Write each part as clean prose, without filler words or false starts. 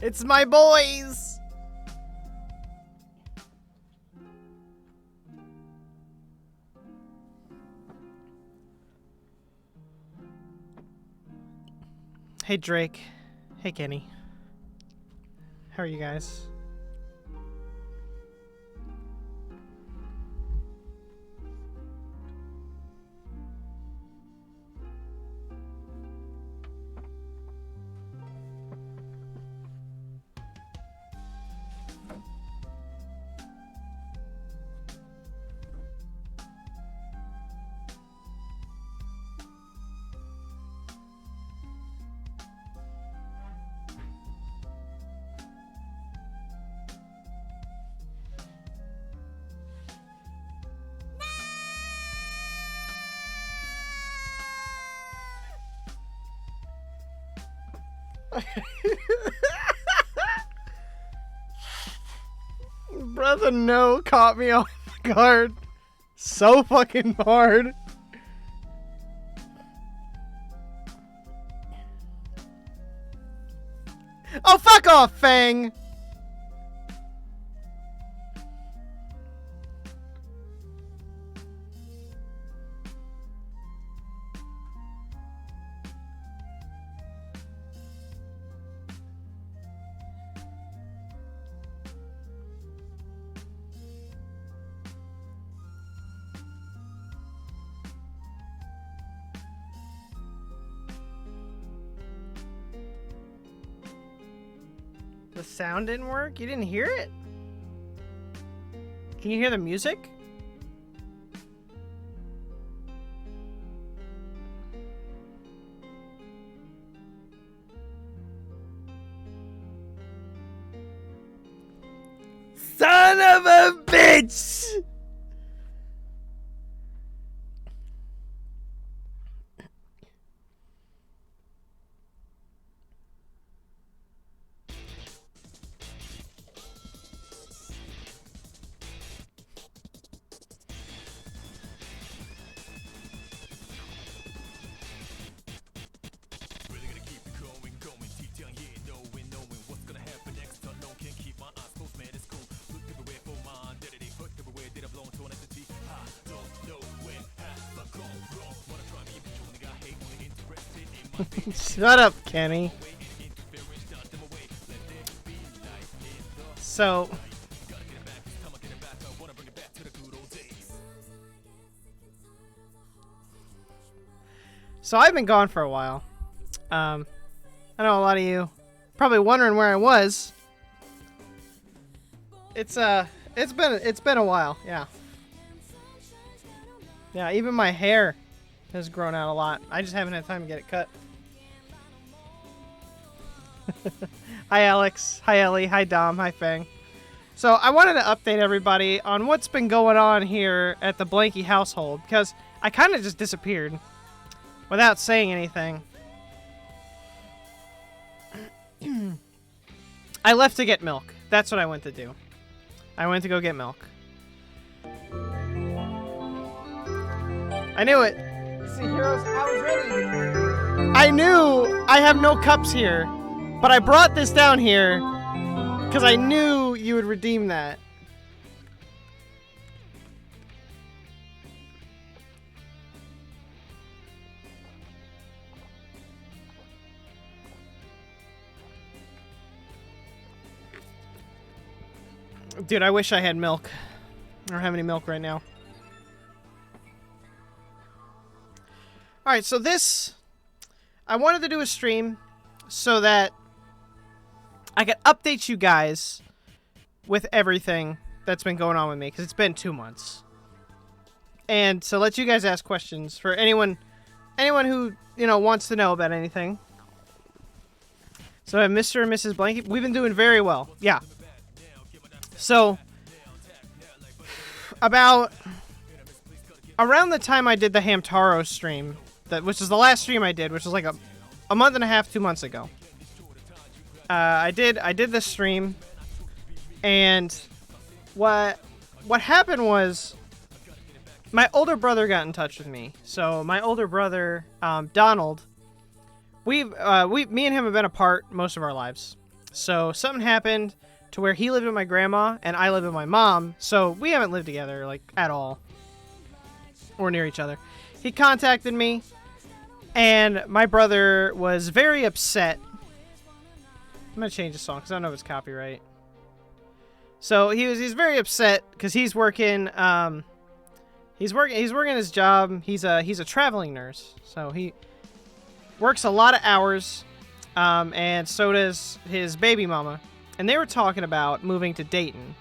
It's my boys! Hey Drake. Hey Kenny. How are you guys? Brother No caught me off guard so fucking hard. Oh, fuck off, Fang! The sound didn't work? You didn't hear it? Can you hear the music? Son of a bitch! Shut up, Kenny. So I've been gone for a while. I know a lot of you probably wondering where I was. It's been a while, yeah. Yeah, even my hair has grown out a lot. I just haven't had time to get it cut. Hi Alex, hi Ellie, hi Dom, hi Fang. So I wanted to update everybody on what's been going on here at the Blanky household, because I kind of just disappeared without saying anything. I left to get milk. That's what I went to do. I went to go get milk. I knew it. See, heroes, I was ready. I knew I have no cups here, but I brought this down here because I knew you would redeem that. Dude, I wish I had milk. I don't have any milk right now. Alright, so I wanted to do a stream so that I could update you guys with everything that's been going on with me, because it's been 2 months. And to let you guys ask questions for anyone who, wants to know about anything. So Mr. and Mrs. Blanky, we've been doing very well. Yeah. So, around the time I did the Hamtaro stream, which is the last stream I did, which was like a month and a half, 2 months ago. I did this stream, and what happened was my older brother got in touch with me. So my older brother, Donald, me and him have been apart most of our lives. So something happened to where he lived with my grandma and I lived with my mom, so we haven't lived together, like, at all. Or near each other. He contacted me, and my brother was very upset. I'm gonna change the song, because I don't know if it's copyright. So he's very upset, because he's working his job. He's a traveling nurse, so he works a lot of hours, and so does his baby mama. And they were talking about moving to Dayton.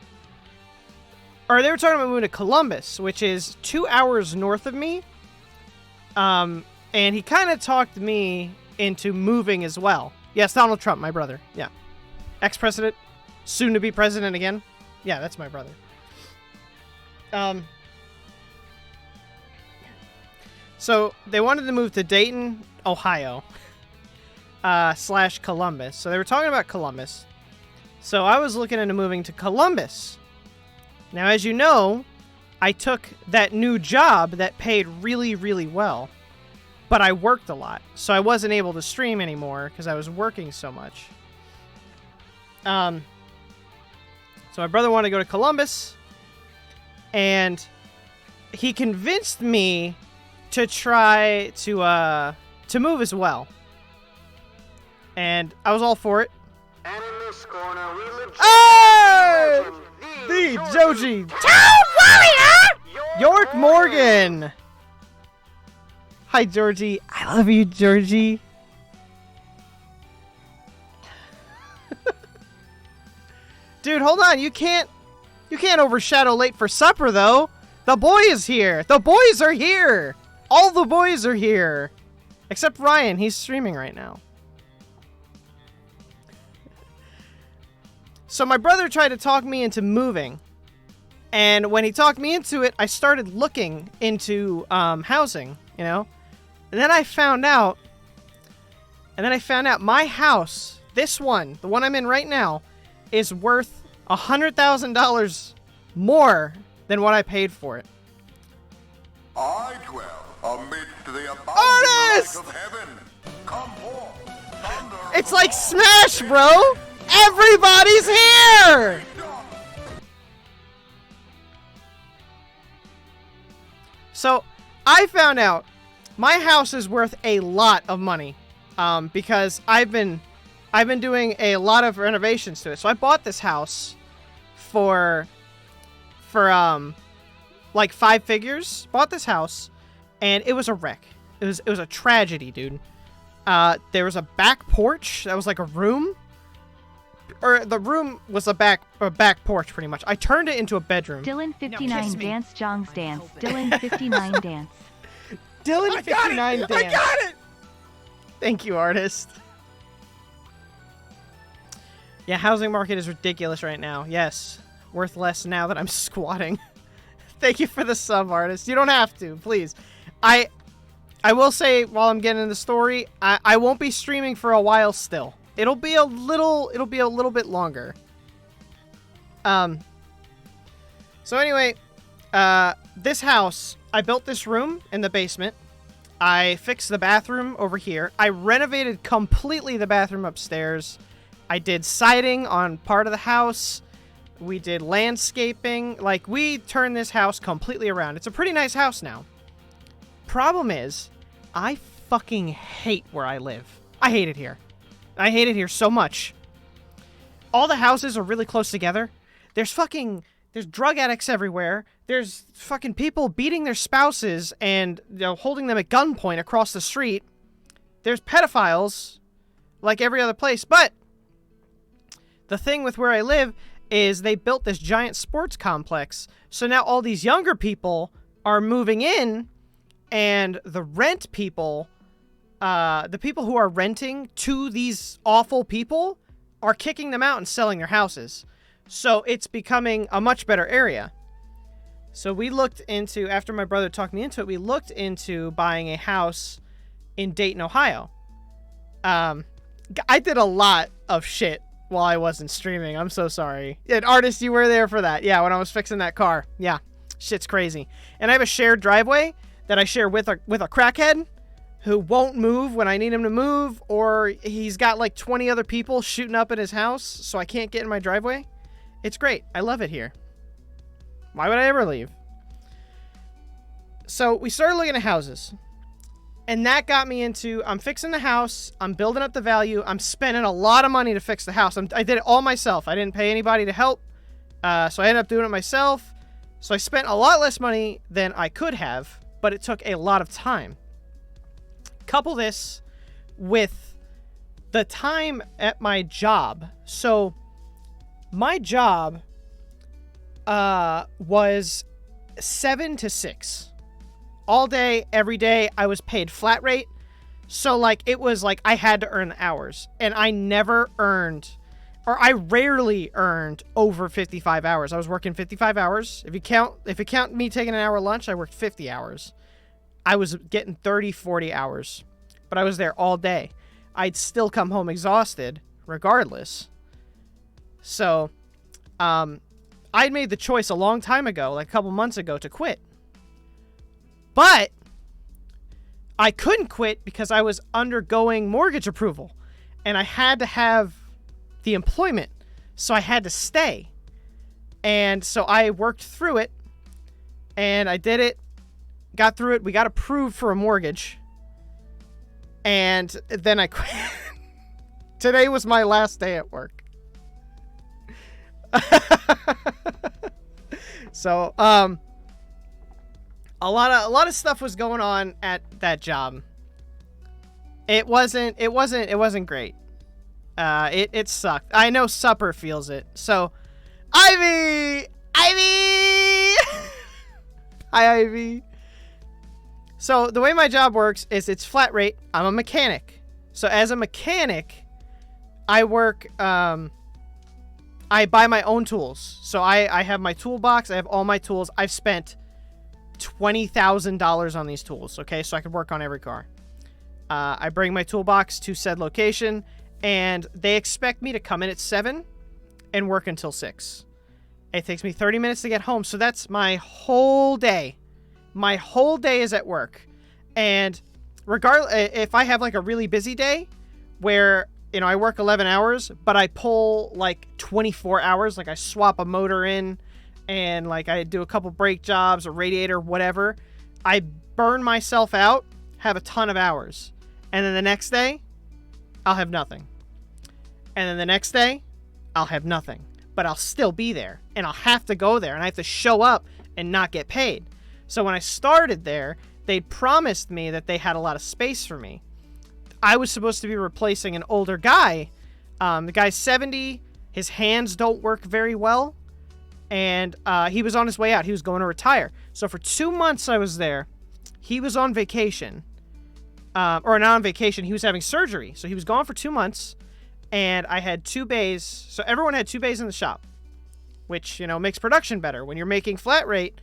Or they were talking about moving to Columbus, which is 2 hours north of me. And he kind of talked me into moving as well. Yes, Donald Trump, my brother. Yeah. Ex-president. Soon to be president again. Yeah, that's my brother. So they wanted to move to Dayton, Ohio. / Columbus. So they were talking about Columbus. So I was looking into moving to Columbus. Now, as you know, I took that new job that paid really, really well. But I worked a lot. So I wasn't able to stream anymore because I was working so much. So my brother wanted to go to Columbus. And he convinced me to try to move as well. And I was all for it. And in this corner, we live the Joji Town Warrior! York Morgan! Hi, Georgie. I love you, Georgie. Dude, hold on. You can't overshadow Late for Supper, though. The boy is here. The boys are here. All the boys are here. Except Ryan. He's streaming right now. So my brother tried to talk me into moving. And when he talked me into it, I started looking into housing, And then I found out my house, this one, the one I'm in right now, is worth $100,000 more than what I paid for it. I dwell amid the Artist! of heaven. Come forth, thunder. It's like Smash, bro! Everybody's here! So, I found out my house is worth a lot of money, because I've been doing a lot of renovations to it. So I bought this house for like 5 figures. Bought this house, and it was a wreck. It was a tragedy, dude. There was a back porch that was like a room. Or the room was a back porch, pretty much. I turned it into a bedroom. Dylan 59 dance, Jong's dance. Dylan 59 dance. Dylan 59 dance. I got it! Thank you, artist. Yeah, housing market is ridiculous right now. Yes. worth less now that I'm squatting. Thank you for the sub, artist. You don't have to, please. I will say, while I'm getting into the story, I won't be streaming for a while still. It'll be a little bit longer. So anyway, this house, I built this room in the basement. I fixed the bathroom over here. I renovated completely the bathroom upstairs. I did siding on part of the house. We did landscaping. Like, we turned this house completely around. It's a pretty nice house now. Problem is, I fucking hate where I live. I hate it here. I hate it here so much. All the houses are really close together. There's drug addicts everywhere. There's fucking people beating their spouses and, you know, holding them at gunpoint across the street. There's pedophiles, like every other place. But the thing with where I live is they built this giant sports complex. So now all these younger people are moving in, and the rent people, the people who are renting to these awful people, are kicking them out and selling their houses. So it's becoming a much better area. So we looked into, after my brother talked me into it, we looked into buying a house in Dayton, Ohio. I did a lot of shit while I wasn't streaming. I'm so sorry. And artist, you were there for that. Yeah, when I was fixing that car. Yeah, shit's crazy. And I have a shared driveway that I share with a crackhead who won't move when I need him to move, or he's got like 20 other people shooting up at his house, so I can't get in my driveway. It's great. I love it here. Why would I ever leave? So we started looking at houses. And that got me into, I'm fixing the house. I'm building up the value. I'm spending a lot of money to fix the house. I did it all myself. I didn't pay anybody to help. So I ended up doing it myself. So I spent a lot less money than I could have, but it took a lot of time. Couple this with the time at my job. So my job was 7 to 6. All day, every day. I was paid flat rate. So, like, it was like I had to earn the hours. And I never earned, or I rarely earned over 55 hours. I was working 55 hours. If you count me taking an hour lunch, I worked 50 hours. I was getting 30, 40 hours. But I was there all day. I'd still come home exhausted, regardless. So, I'd made the choice a long time ago, like a couple months ago, to quit. But I couldn't quit because I was undergoing mortgage approval. And I had to have the employment. So I had to stay. And so I worked through it. And I did it. Got through it. We got approved for a mortgage. And then I quit. Today was my last day at work. So, a lot of stuff was going on at that job. It wasn't great. It sucked. I know Supper feels it. So, Ivy! Hi, Ivy. So, the way my job works is it's flat rate. I'm a mechanic. So, as a mechanic, I work, I buy my own tools. So, I have my toolbox. I have all my tools. I've spent $20,000 on these tools, okay? So I could work on every car. I bring my toolbox to said location, and they expect me to come in at 7 and work until 6. It takes me 30 minutes to get home, so that's my whole day. My whole day is at work. And regardless, if I have like a really busy day where, you know, I work 11 hours, but I pull like 24 hours, like I swap a motor in, and like I do a couple brake jobs, a radiator, whatever, I burn myself out, have a ton of hours. And then the next day, I'll have nothing. And then the next day, I'll have nothing. But I'll still be there. And I'll have to go there. And I have to show up and not get paid. So when I started there, they promised me that they had a lot of space for me. I was supposed to be replacing an older guy. The guy's 70. His hands don't work very well. And he was on his way out. He was going to retire. So for 2 months I was there. He was on vacation. Or not on vacation. He was having surgery. So he was gone for 2 months. And I had 2 bays. So everyone had 2 bays in the shop. which, you know, makes production better. When you're making flat rate,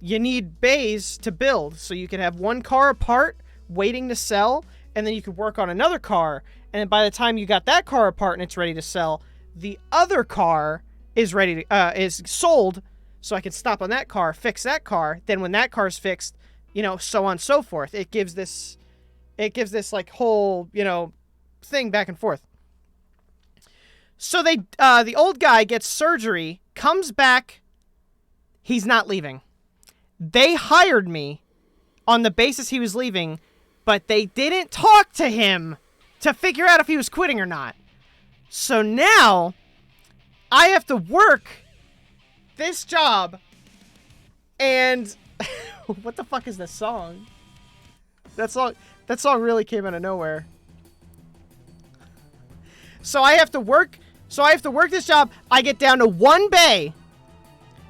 you need bays to build, so you can have one car apart waiting to sell, and then you could work on another car, and then by the time you got that car apart and it's ready to sell, the other car is ready to is sold, so I can stop on that car, fix that car, then when that car's fixed, you know, so on and so forth. It gives this like whole, you know, thing back and forth. So the old guy gets surgery, comes back, he's not leaving. They hired me on the basis he was leaving, but they didn't talk to him to figure out if he was quitting or not. So now I have to work this job, and what the fuck is this song? That song really came out of nowhere. So I have to work this job. I get down to one bay.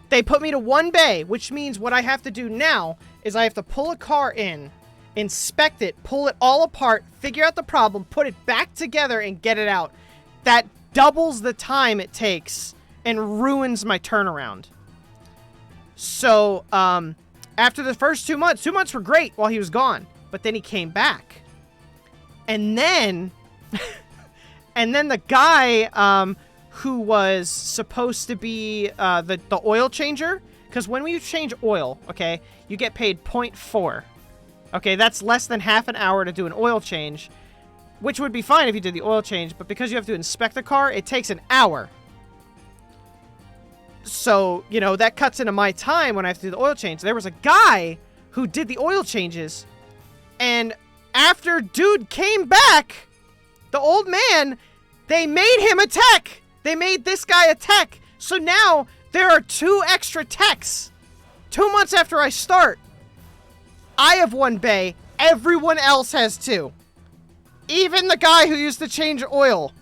They put me to one bay, which means what I have to do now is I have to pull a car in, inspect it, pull it all apart, figure out the problem, put it back together, and get it out. That doubles the time it takes and ruins my turnaround. So, after the first 2 months were great while he was gone, but then he came back. And then, the guy, who was supposed to be the oil changer, because when we change oil, okay, you get paid 0.4. Okay, that's less than half an hour to do an oil change, which would be fine if you did the oil change, but because you have to inspect the car, it takes an hour. So, you know, that cuts into my time when I have to do the oil change. There was a guy who did the oil changes, and after dude came back, the old man, they made him a tech. They made this guy a tech. So now there are 2 extra techs. 2 months after I start, I have one bay. Everyone else has 2. Even the guy who used to change oil.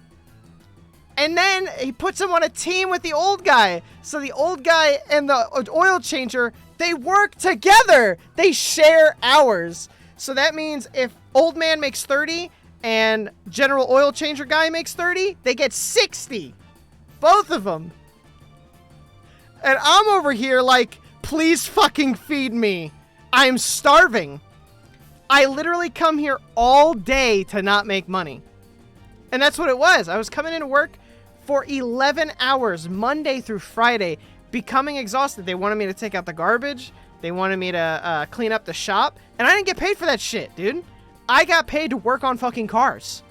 And then he puts him on a team with the old guy. So the old guy and the oil changer, they work together. They share hours. So that means if old man makes 30 and general oil changer guy makes 30, they get 60. Both of them. And I'm over here like, please fucking feed me. I'm starving. I literally come here all day to not make money. And that's what it was. I was coming into work for 11 hours, Monday through Friday, becoming exhausted. They wanted me to take out the garbage. They wanted me to clean up the shop. And I didn't get paid for that shit, dude. I got paid to work on fucking cars.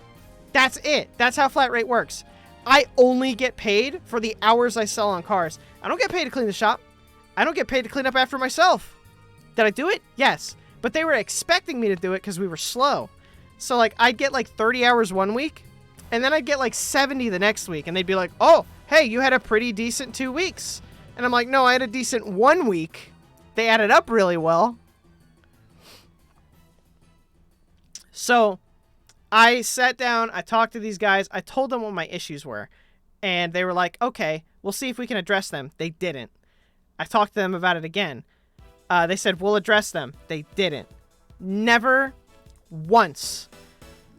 That's it. That's how flat rate works. I only get paid for the hours I sell on cars. I don't get paid to clean the shop. I don't get paid to clean up after myself. Did I do it? Yes. But they were expecting me to do it because we were slow. So, like, I'd get, like, 30 hours one week, and then I'd get, like, 70 the next week. And they'd be like, oh, hey, you had a pretty decent 2 weeks. And I'm like, no, I had a decent 1 week. They added up really well. So I sat down, I talked to these guys, I told them what my issues were, and they were like, okay, we'll see if we can address them. They didn't. I talked to them about it again. They said, we'll address them. They didn't. Never once.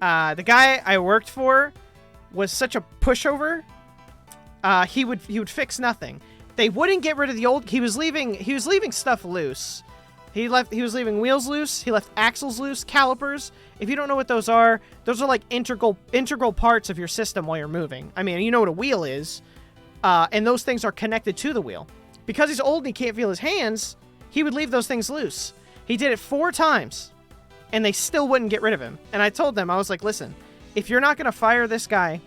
The guy I worked for was such a pushover. He would fix nothing. They wouldn't get rid of the old, he was leaving stuff loose. He was leaving wheels loose. He left axles loose, calipers. If you don't know what those are like integral parts of your system while you're moving. I mean, you know what a wheel is. And those things are connected to the wheel. Because he's old and he can't feel his hands, he would leave those things loose. He did it 4 times, and they still wouldn't get rid of him. And I told them, I was like, listen, if you're not going to fire this guy,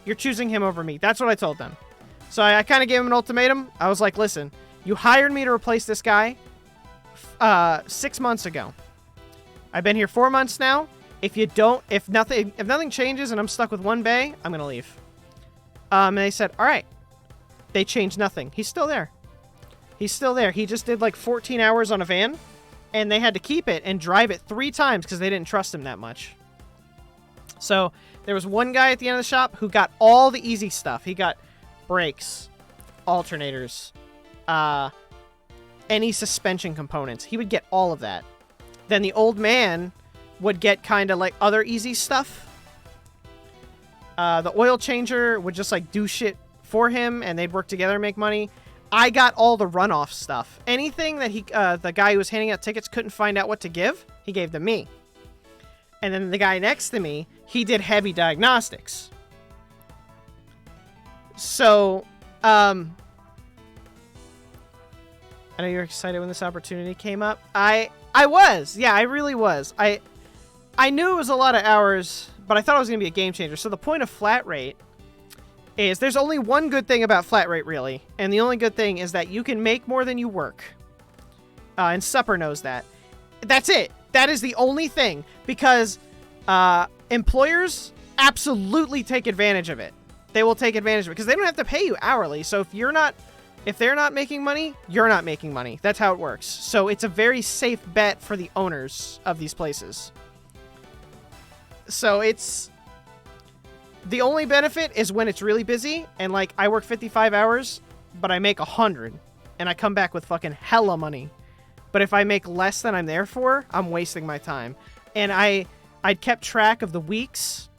you're choosing him over me. That's what I told them. So I kind of gave him an ultimatum. I was like, listen, you hired me to replace this guy 6 months ago. I've been here 4 months now. If nothing changes and I'm stuck with one bay, I'm going to leave. And they said, all right. They changed nothing. He's still there. He just did like 14 hours on a van, and they had to keep it and drive it 3 times because they didn't trust him that much. So there was one guy at the end of the shop who got all the easy stuff. He got brakes, alternators, any suspension components. He would get all of that. Then the old man would get kind of like other easy stuff. The oil changer would just like do shit for him, and they'd work together and make money. I got all the runoff stuff. Anything that the guy who was handing out tickets couldn't find out what to give, he gave to me. And then the guy next to me, he did heavy diagnostics. So, I know you're excited when this opportunity came up. I was. Yeah, I really was. I knew it was a lot of hours, but I thought it was going to be a game changer. So the point of flat rate is there's only one good thing about flat rate, really. And the only good thing is that you can make more than you work. And Supper knows that. That's it. That is the only thing. Because employers absolutely take advantage of it. They will take advantage of it because they don't have to pay you hourly. So if they're not making money, you're not making money. That's how it works. So it's a very safe bet for the owners of these places. So it's the only benefit is when it's really busy and like I work 55 hours, but I make 100 and I come back with fucking hella money. But if I make less than I'm there for, I'm wasting my time. And I'd kept track of the weeks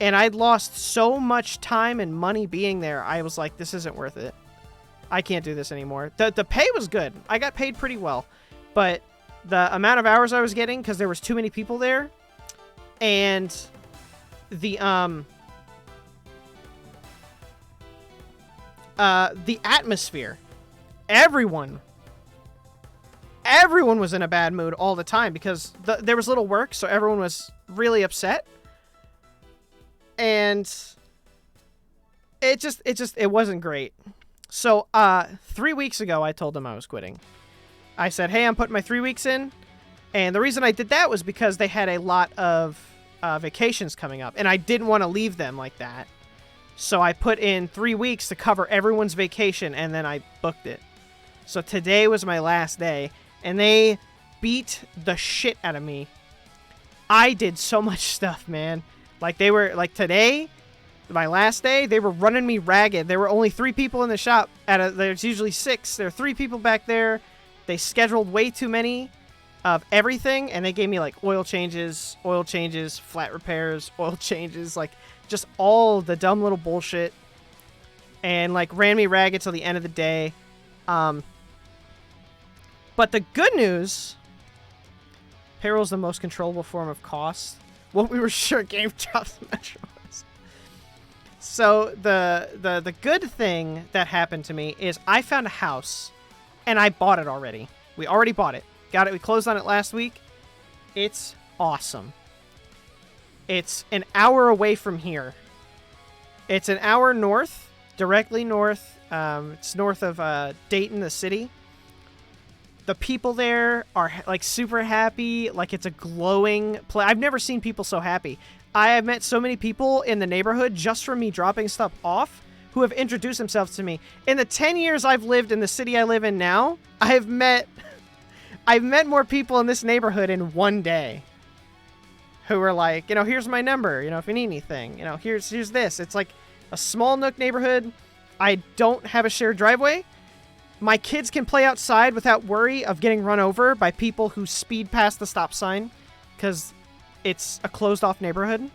and I'd lost so much time and money being there. I was like, this isn't worth it. I can't do this anymore. The pay was good. I got paid pretty well, but the amount of hours I was getting, because there was too many people there, and the atmosphere, everyone was in a bad mood all the time because there was little work, so everyone was really upset, and it wasn't great. So 3 weeks ago, I told them I was quitting. I said, hey, I'm putting my 3 weeks in, and the reason I did that was because they had a lot of vacations coming up, and I didn't want to leave them like that. So I put in 3 weeks to cover everyone's vacation, and then I booked it. So today was my last day, and they beat the shit out of me. I did so much stuff, man. Like, they were, like, today, my last day, they were running me ragged. There were only 3 people in the shop. There's usually 6. There are 3 people back there. They scheduled way too many of everything, and they gave me, like, oil changes, flat repairs, oil changes, like, just all the dumb little bullshit, and, like, ran me ragged till the end of the day. But the good news, payroll is the most controllable form of cost. What we were sure Game Jobs Metro was. So the good thing that happened to me is I found a house, and I bought it already. We already bought it. Got it. We closed on it last week. It's awesome. It's an hour away from here. It's an hour north, directly north. It's north of Dayton, the city. The people there are like super happy. Like it's a glowing place. I've never seen people so happy. I have met so many people in the neighborhood just from me dropping stuff off who have introduced themselves to me. In the 10 years I've lived in the city I live in now, I've met more people in this neighborhood in one day who are like, you know, here's my number, you know, if you need anything, you know, here's this. It's like a small nook neighborhood. I don't have a shared driveway. My kids can play outside without worry of getting run over by people who speed past the stop sign because it's a closed off neighborhood.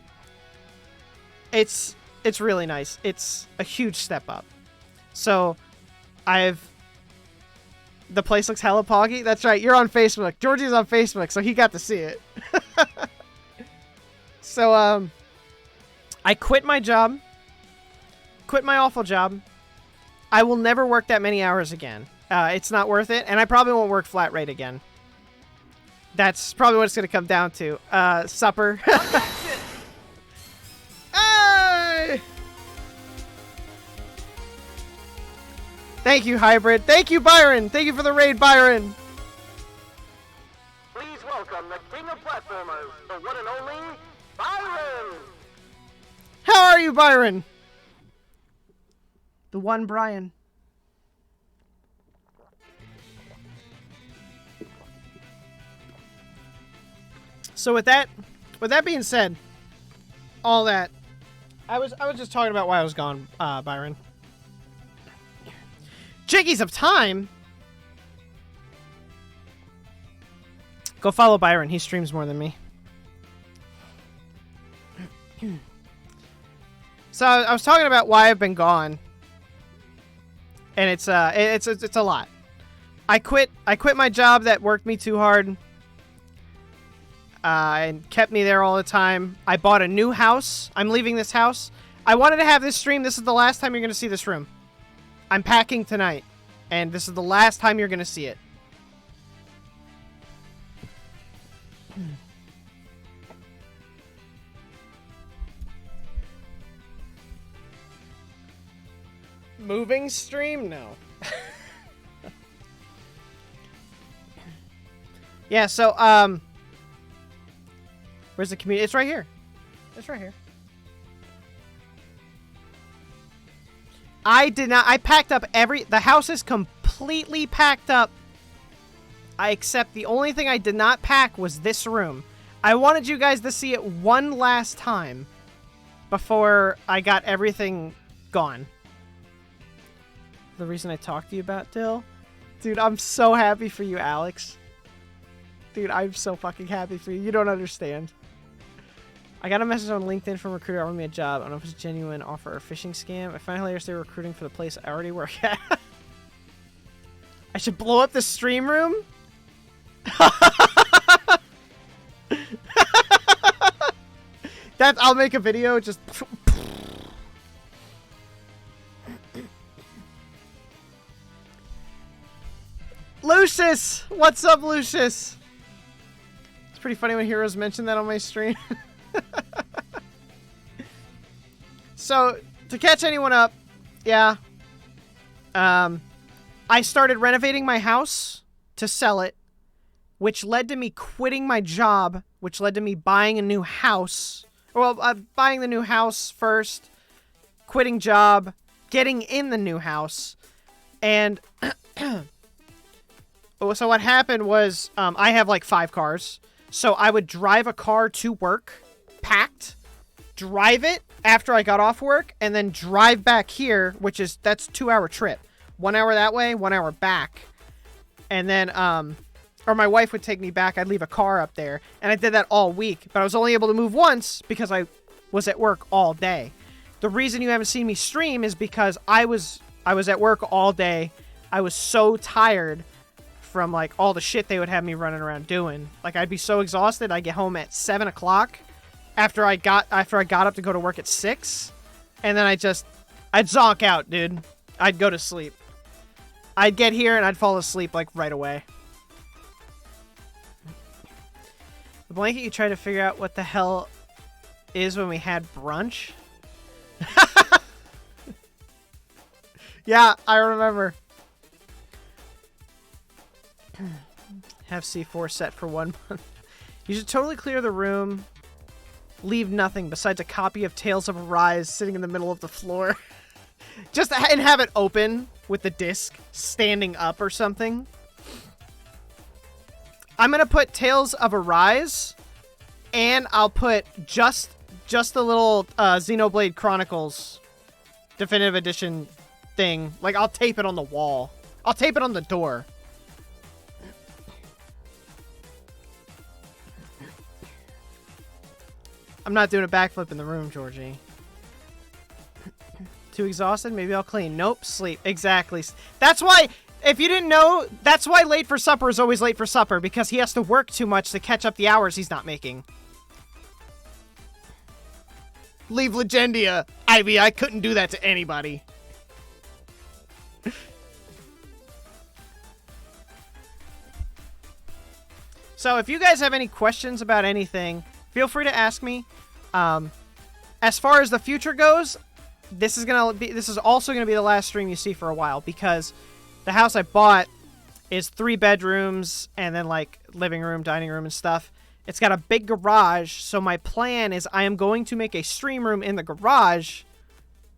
It's really nice. It's a huge step up. So the place looks hella poggy. That's right. You're on Facebook. Georgie's on Facebook, so he got to see it. So, I quit my job. Quit my awful job. I will never work that many hours again. It's not worth it, and I probably won't work flat rate again. That's probably what it's going to come down to. Supper. Hey! Thank you, Hybrid. Thank you, Byron. Thank you for the raid, Byron. Please welcome the king of platformers, the one and only Byron! How are you, Byron? The one Brian. So with that being said, all that, I was just talking about why I was gone, Byron. Jiggies of Time. Go follow Byron. He streams more than me. So I was talking about why I've been gone, and it's a lot. I quit my job that worked me too hard, and kept me there all the time. I bought a new house. I'm leaving this house. I wanted to have this stream. This is the last time you're gonna see this room. I'm packing tonight, and this is the last time you're gonna see it. Moving stream? No. Yeah, so, where's the community? It's right here. It's right here. I packed up the house is completely packed up. Except the only thing I did not pack was this room. I wanted you guys to see it one last time before I got everything gone. The reason I talked to you about Dill? Dude, I'm so happy for you, Alex. Dude, I'm so fucking happy for you. You don't understand. I got a message on LinkedIn from a recruiter offering me a job. I don't know if it's a genuine offer or a phishing scam. I find it hilarious they're recruiting for the place I already work at. I should blow up the stream room? I'll make a video just... Lucius! What's up, Lucius? It's pretty funny when Heroes mentioned that on my stream. So, to catch anyone up, yeah. I started renovating my house to sell it, which led to me quitting my job, which led to me buying a new house. Well, buying the new house first, quitting job, getting in the new house, and... So what happened was, I have like 5 cars. So I would drive a car to work, packed, drive it after I got off work, and then drive back here, that's a 2-hour trip. 1 hour that way, 1 hour back. And then, or my wife would take me back. I'd leave a car up there. And I did that all week, but I was only able to move once because I was at work all day. The reason you haven't seen me stream is because I was at work all day. I was so tired from like all the shit they would have me running around doing. Like I'd be so exhausted. I'd get home at 7 o'clock after I got up to go to work at 6, and then I'd zonk out, dude. I'd go to sleep. I'd get here and I'd fall asleep like right away. The blanket you tried to figure out what the hell is when we had brunch? Yeah, I remember. Have C4 set for 1 month. You should totally clear the room. Leave nothing besides a copy of Tales of Arise sitting in the middle of the floor. And have it open with the disc standing up or something. I'm gonna put Tales of Arise, and I'll put just the little Xenoblade Chronicles Definitive Edition thing. Like, I'll tape it on the wall. I'll tape it on the door. I'm not doing a backflip in the room, Georgie. Too exhausted? Maybe I'll clean. Nope, sleep. Exactly. That's why, if you didn't know, that's why late for supper is always late for supper, because he has to work too much to catch up the hours he's not making. Leave Legendia. Ivy, I couldn't do that to anybody. So if you guys have any questions about anything, feel free to ask me. As far as the future goes, this is also gonna be the last stream you see for a while, because the house I bought is 3 bedrooms and then like living room, dining room, and stuff. It's got a big garage, so my plan is I am going to make a stream room in the garage,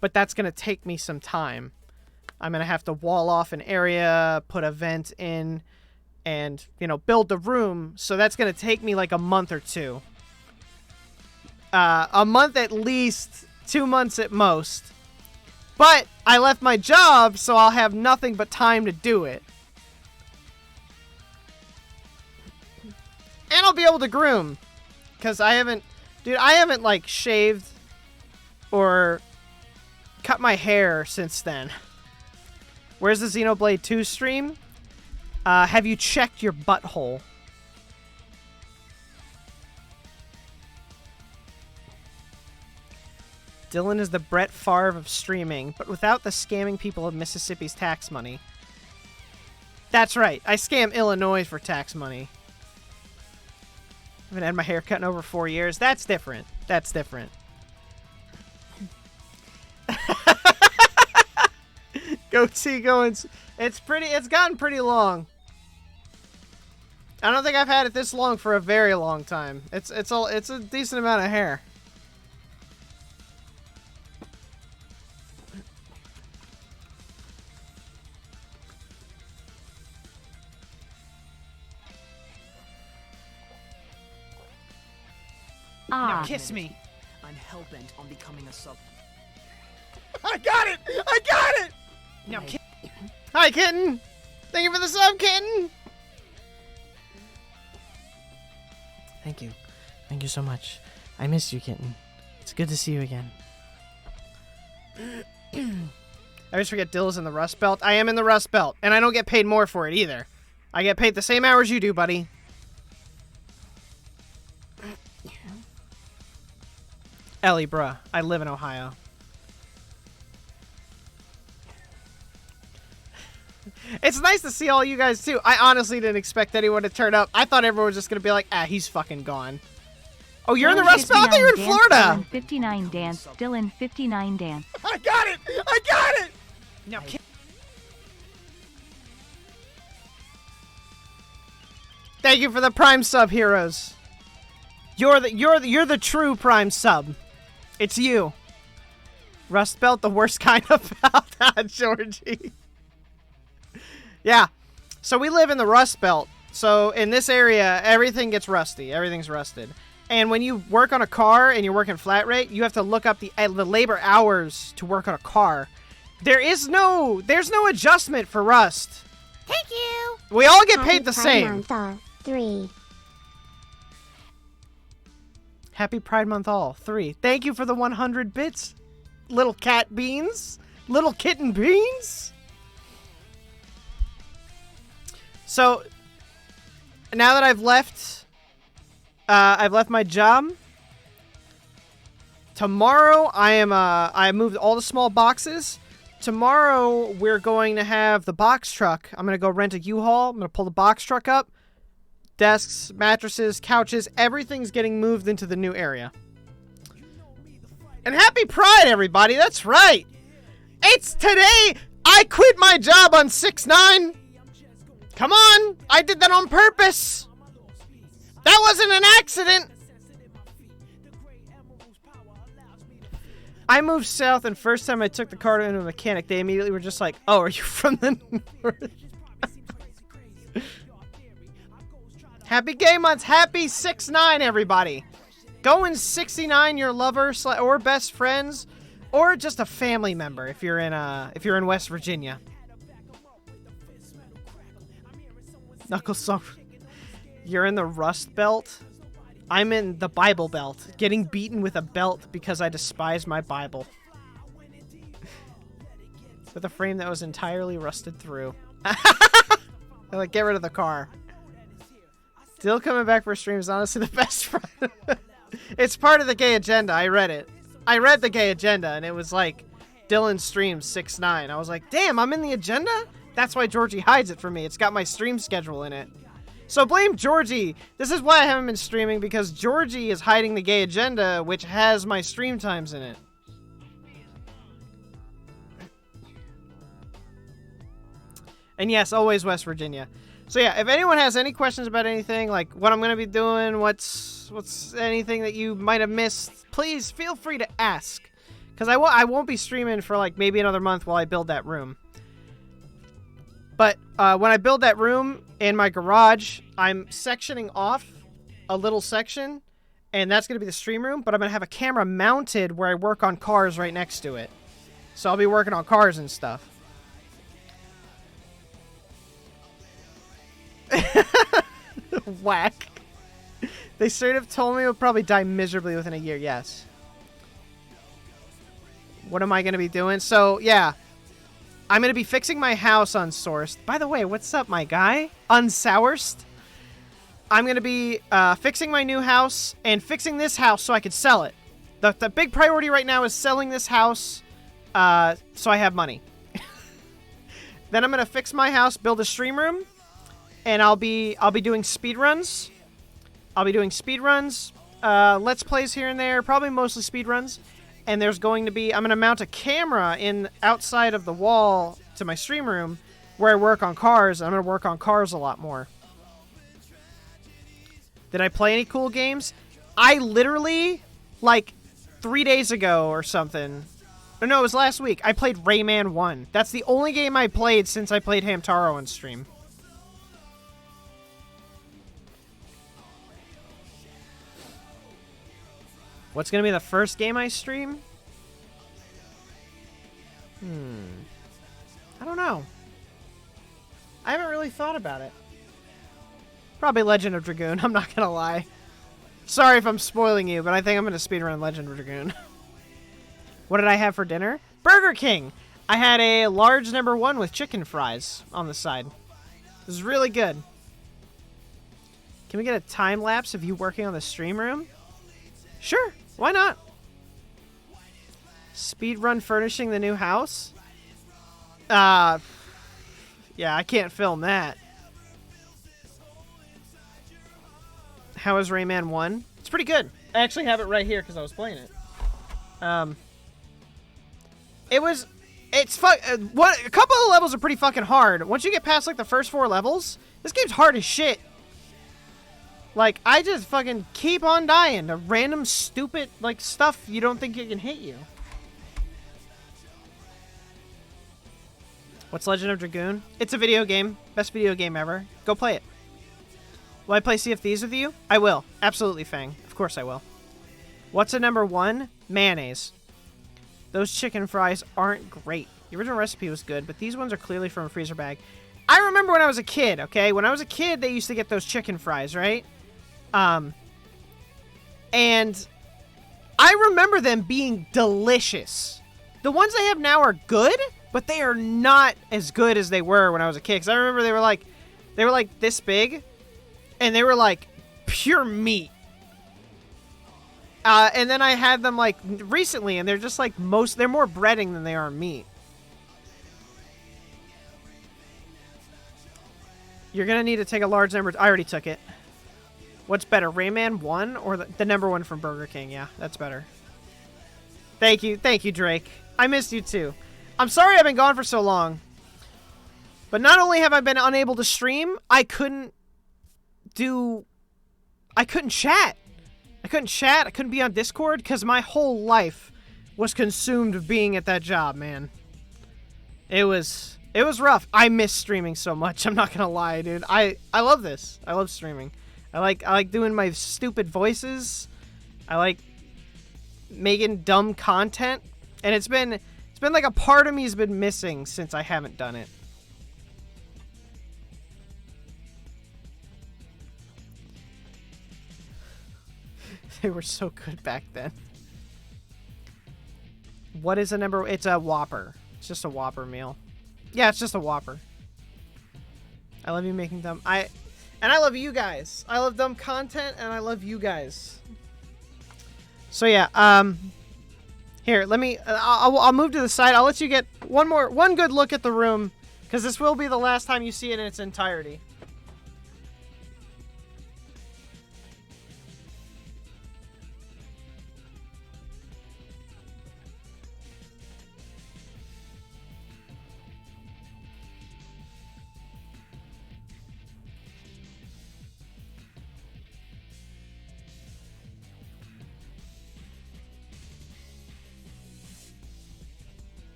but that's gonna take me some time. I'm gonna have to wall off an area, put a vent in, and, you know, build the room, so that's gonna take me like a month or 2. A month at least, 2 months at most. But I left my job, so I'll have nothing but time to do it. And I'll be able to groom. Because I haven't, like, shaved or cut my hair since then. Where's the Xenoblade 2 stream? Have you checked your butthole? Dylan is the Brett Favre of streaming, but without the scamming people of Mississippi's tax money. That's right. I scam Illinois for tax money. I haven't had my hair cut in over 4 years. That's different. That's different. Goatee going. It's gotten pretty long. I don't think I've had it this long for a very long time. It's a decent amount of hair. Ah. Kiss me. I'm hell-bent on becoming a sub. I got it! I got it! Now, hi, kitten! Thank you for the sub, kitten! Thank you. Thank you so much. I missed you, kitten. It's good to see you again. I always forget Dill's in the Rust Belt. I am in the Rust Belt, and I don't get paid more for it either. I get paid the same hours you do, buddy. Ellie, bruh. I live in Ohio. It's nice to see all you guys, too. I honestly didn't expect anyone to turn up. I thought everyone was just going to be like, he's fucking gone. Oh, you're in the Rust Belt? I thought you were in Florida. Dylan 59 dance. Dylan 59 dance. I got it! I got it! Now, thank you for the Prime sub, heroes. You're the true Prime sub. It's you. Rust Belt, the worst kind of belt, Georgie. Yeah. So we live in the Rust Belt. So in this area, everything gets rusty. Everything's rusted. And when you work on a car and you're working flat rate, you have to look up the labor hours to work on a car. There's no adjustment for rust. Thank you. We all get paid the same. Month, 3. Happy Pride Month all. 3. Thank you for the 100 bits. Little cat beans. Little kitten beans. So, now that I've left my job. Tomorrow, I moved all the small boxes. Tomorrow, we're going to have the box truck. I'm going to go rent a U-Haul. I'm going to pull the box truck up. Desks, mattresses, couches, everything's getting moved into the new area. And happy Pride, everybody. That's right. It's today. I quit my job on 6/9. Come on. I did that on purpose. That wasn't an accident. I moved south, and first time I took the car to a mechanic, they immediately were just like, oh, are you from the north? Happy Gay Month. Happy 6/9, everybody. Go and 69 your lover or best friends, or just a family member if you're in West Virginia. Knuckles song. You're in the Rust Belt. I'm in the Bible Belt, getting beaten with a belt because I despise my Bible. With a frame that was entirely rusted through. Like, get rid of the car. Still coming back for a stream is honestly the best friend. It's part of the gay agenda. I read it. I read the gay agenda, and it was like, Dylan streams 6/9. I was like, damn, I'm in the agenda? That's why Georgie hides it from me. It's got my stream schedule in it. So blame Georgie. This is why I haven't been streaming, because Georgie is hiding the gay agenda, which has my stream times in it. And yes, always West Virginia. So yeah, if anyone has any questions about anything, like what I'm going to be doing, what's anything that you might have missed, please feel free to ask. Because I won't be streaming for like maybe another month while I build that room. But when I build that room in my garage, I'm sectioning off a little section, and that's going to be the stream room, but I'm going to have a camera mounted where I work on cars right next to it. So I'll be working on cars and stuff. Whack. They straight up told me it would probably die miserably within a year, yes. What am I going to be doing? So, yeah. I'm going to be fixing my house Unsourced. By the way, what's up, my guy? Unsourced? I'm going to be fixing my new house and fixing this house so I could sell it. The big priority right now is selling this house so I have money. Then I'm going to fix my house, build a stream room, and I'll be doing speedruns. I'll be doing speedruns, Let's Plays here and there, probably mostly speedruns. And there's going to be, I'm going to mount a camera in outside of the wall to my stream room where I work on cars. I'm going to work on cars a lot more. Did I play any cool games? I literally, like, 3 days ago or something. Or no, it was last week. I played Rayman 1. That's the only game I played since I played Hamtaro on stream. What's going to be the first game I stream? I don't know. I haven't really thought about it. Probably Legend of Dragoon, I'm not going to lie. Sorry if I'm spoiling you, but I think I'm going to speedrun Legend of Dragoon. What did I have for dinner? Burger King! I had a large #1 with chicken fries on the side. It was really good. Can we get a time lapse of you working on the stream room? Sure, why not? Speedrun furnishing the new house? Yeah, I can't film that. How is Rayman 1? It's pretty good. I actually have it right here because I was playing it. It's fun. A couple of levels are pretty fucking hard. Once you get past like the first 4 levels, this game's hard as shit. Like, I just fucking keep on dying to random stupid like stuff you don't think it can hit you. What's Legend of Dragoon? It's a video game. Best video game ever. Go play it. Will I play Sea of Thieves with you? I will. Absolutely, Fang. Of course I will. What's a #1? Mayonnaise. Those chicken fries aren't great. The original recipe was good, but these ones are clearly from a freezer bag. I remember when I was a kid, okay? When I was a kid, they used to get those chicken fries, right? And I remember them being delicious. The ones they have now are good, but they are not as good as they were when I was a kid. Because I remember they were like this big, and they were like pure meat. And then I had them like recently, and they're just like they're more breading than they are meat. You're gonna need to take a large number. I already took it. What's better, Rayman 1 or the #1 from Burger King? Yeah, that's better. Thank you, Drake. I missed you too. I'm sorry I've been gone for so long. But not only have I been unable to stream, I couldn't chat. I couldn't be on Discord because my whole life was consumed with being at that job, man. It was rough. I miss streaming so much. I'm not gonna lie, dude. I love this. I love streaming. I like doing my stupid voices. I like making dumb content, and it's been like a part of me's been missing since I haven't done it. They were so good back then. What is a number? It's a Whopper. It's just a Whopper meal. Yeah, it's just a Whopper. I love you making dumb. And I love you guys. I love dumb content, and I love you guys. So yeah, here, let me. I'll move to the side. I'll let you get one good look at the room, because this will be the last time you see it in its entirety.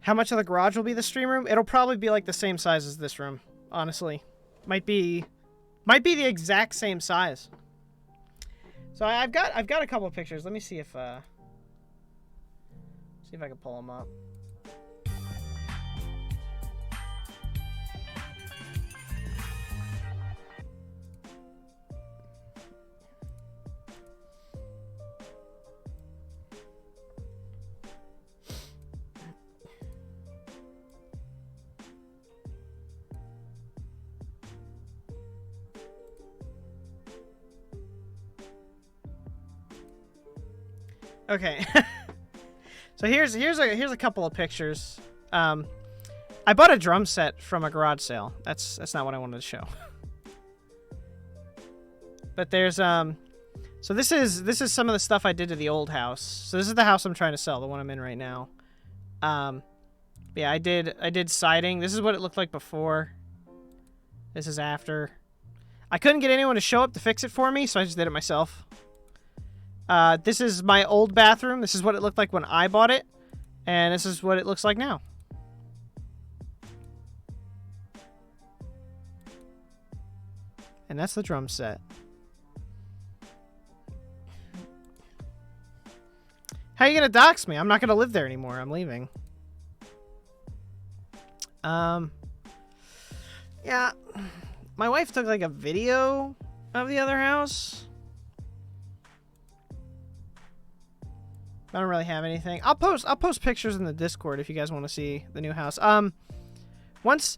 How much of the garage will be the stream room? It'll probably be like the same size as this room, honestly. Might be the exact same size. So I've got a couple of pictures. Let me see if I can pull them up. Okay. So here's a couple of pictures. I bought a drum set from a garage sale. That's not what I wanted to show. But there's so this is some of the stuff I did to the old house. So this is the house I'm trying to sell, the one I'm in right now. Yeah, I did siding. This is what it looked like before. This is after. I couldn't get anyone to show up to fix it for me, so I just did it myself. This is my old bathroom. This is what it looked like when I bought it. And this is what it looks like now. And that's the drum set. How are you gonna dox me? I'm not gonna live there anymore. I'm leaving. Yeah. My wife took like a video of the other house. I don't really have anything. I'll post pictures in the Discord if you guys want to see the new house. Once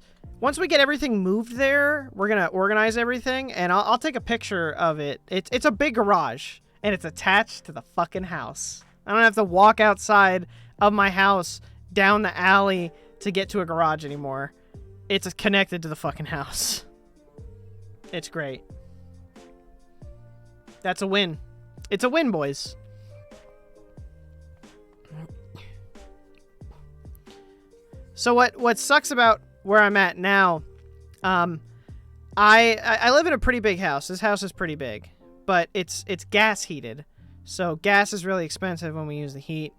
we get everything moved there, we're gonna organize everything, and I'll take a picture of it. It's a big garage, and it's attached to the fucking house. I don't have to walk outside of my house down the alley to get to a garage anymore. It's connected to the fucking house. It's great. That's a win. It's a win, boys. So what sucks about where I'm at now, I live in a pretty big house. This house is pretty big, but it's gas heated. So gas is really expensive when we use the heat.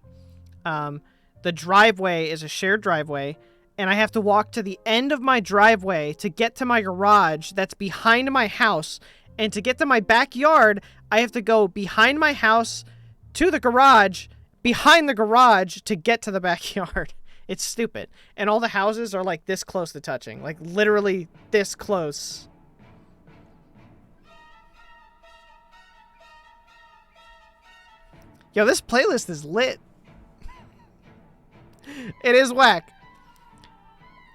The driveway is a shared driveway, and I have to walk to the end of my driveway to get to my garage that's behind my house. And to get to my backyard, I have to go behind my house to the garage, behind the garage to get to the backyard. It's stupid. And all the houses are like this close to touching. Like literally this close. Yo, this playlist is lit. It is whack.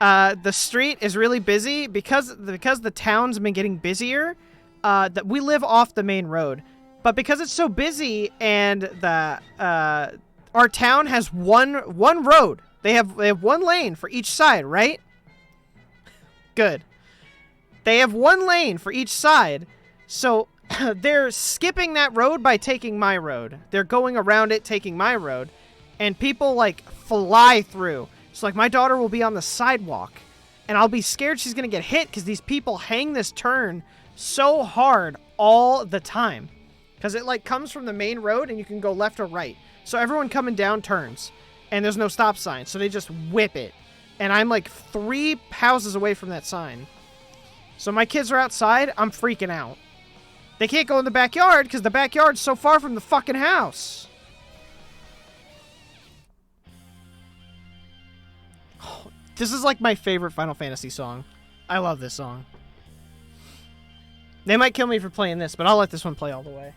The street is really busy because the town's been getting busier. That we live off the main road. But because it's so busy and our town has one road. They have one lane for each side, right? Good. They have one lane for each side. So they're skipping that road by taking my road. They're going around it, taking my road. And people, like, fly through. So, like, my daughter will be on the sidewalk. And I'll be scared she's going to get hit because these people hang this turn so hard all the time. Because it, like, comes from the main road and you can go left or right. So everyone coming down turns. And there's no stop sign, so they just whip it. And I'm like 3 houses away from that sign. So my kids are outside, I'm freaking out. They can't go in the backyard because the backyard's so far from the fucking house. Oh, this is like my favorite Final Fantasy song. I love this song. They might kill me for playing this, but I'll let this one play all the way.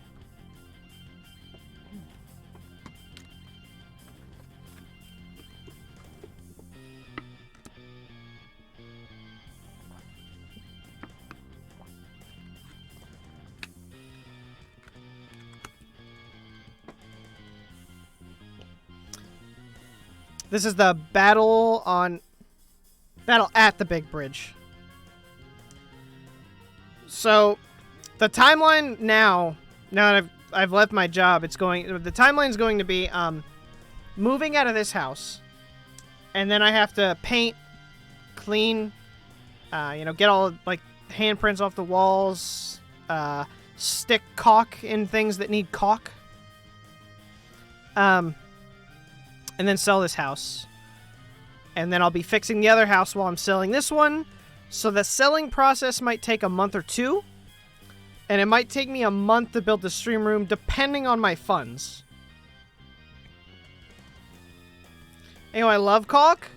This is the battle at the big bridge. So, the timeline now that I've left my job, the timeline's going to be moving out of this house, and then I have to paint, clean, get all like handprints off the walls, stick caulk in things that need caulk. And then sell this house. And then I'll be fixing the other house while I'm selling this one. So the selling process might take a month or two. And it might take me a month to build the stream room, depending on my funds. Anyway, I love caulk.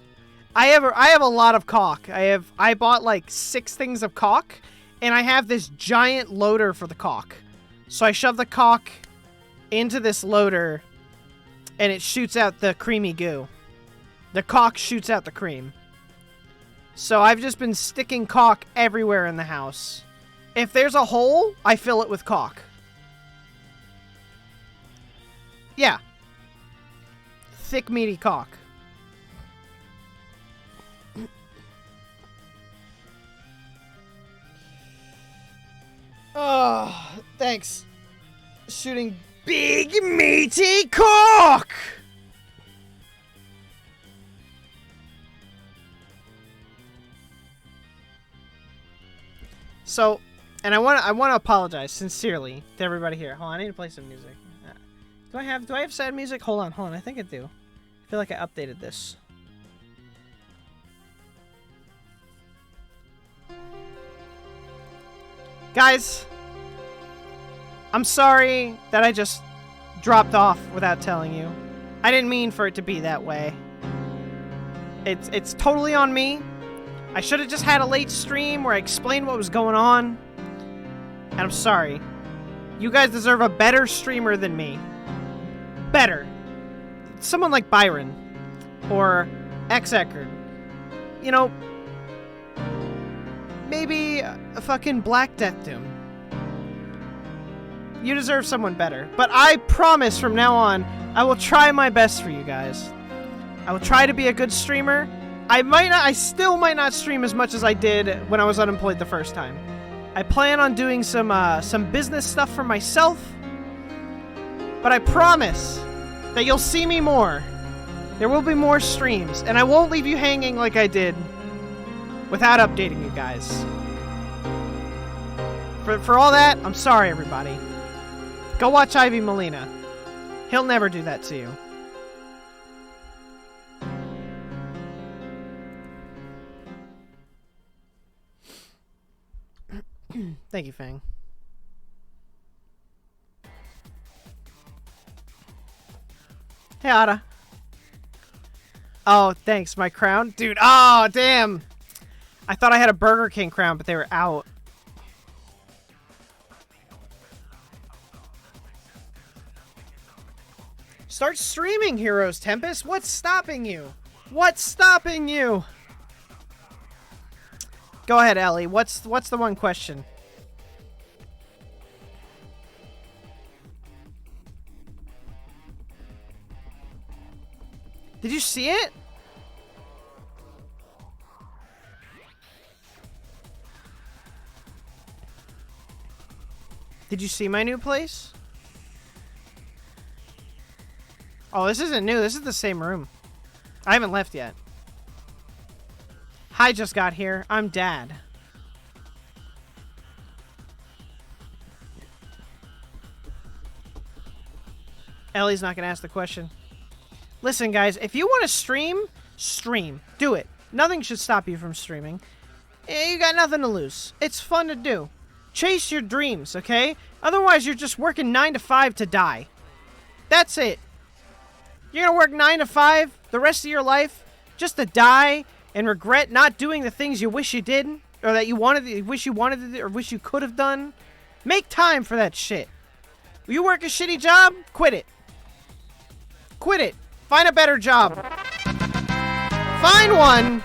I have a lot of caulk. I bought like 6 things of caulk, and I have this giant loader for the caulk. So I shove the caulk into this loader, and it shoots out the creamy goo. The caulk shoots out the cream. So I've just been sticking caulk everywhere in the house. If there's a hole, I fill it with caulk. Yeah. Thick, meaty caulk. Oh, thanks. Shooting big, meaty caulk! So, and I want to apologize sincerely to everybody here. Hold on, I need to play some music. Do I have sad music? Hold on. I think I do. I feel like I updated this. Guys, I'm sorry that I just dropped off without telling you. I didn't mean for it to be that way. It's totally on me. I should have just had a late stream where I explained what was going on. And I'm sorry. You guys deserve a better streamer than me. Better. Someone like Byron. Or X Eckerd. You know, maybe a fucking Black Death Doom. You deserve someone better. But I promise from now on, I will try my best for you guys. I will try to be a good streamer. I still might not stream as much as I did when I was unemployed the first time. I plan on doing some business stuff for myself. But I promise that you'll see me more. There will be more streams, and I won't leave you hanging like I did without updating you guys. For all that, I'm sorry, everybody. Go watch Ivy Molina. He'll never do that to you. Thank you, Fang. Hey, Ada. Oh, thanks. My crown? Dude, oh, damn. I thought I had a Burger King crown, but they were out. Start streaming, Heroes Tempest. What's stopping you? What's stopping you? Go ahead, Ellie. What's the one question? Did you see it? Did you see my new place? Oh, this isn't new. This is the same room. I haven't left yet. Hi, just got here. I'm Dad. Ellie's not gonna ask the question. Listen, guys, if you want to stream, stream. Do it. Nothing should stop you from streaming. You got nothing to lose. It's fun to do. Chase your dreams, okay? Otherwise, you're just working 9 to 5 to die. That's it. You're gonna work 9 to 5 the rest of your life just to die and regret not doing the things you wish you did, or that you wish you wanted to do, or wish you could have done. Make time for that shit. You work a shitty job? Quit it. Quit it. Find a better job. Find one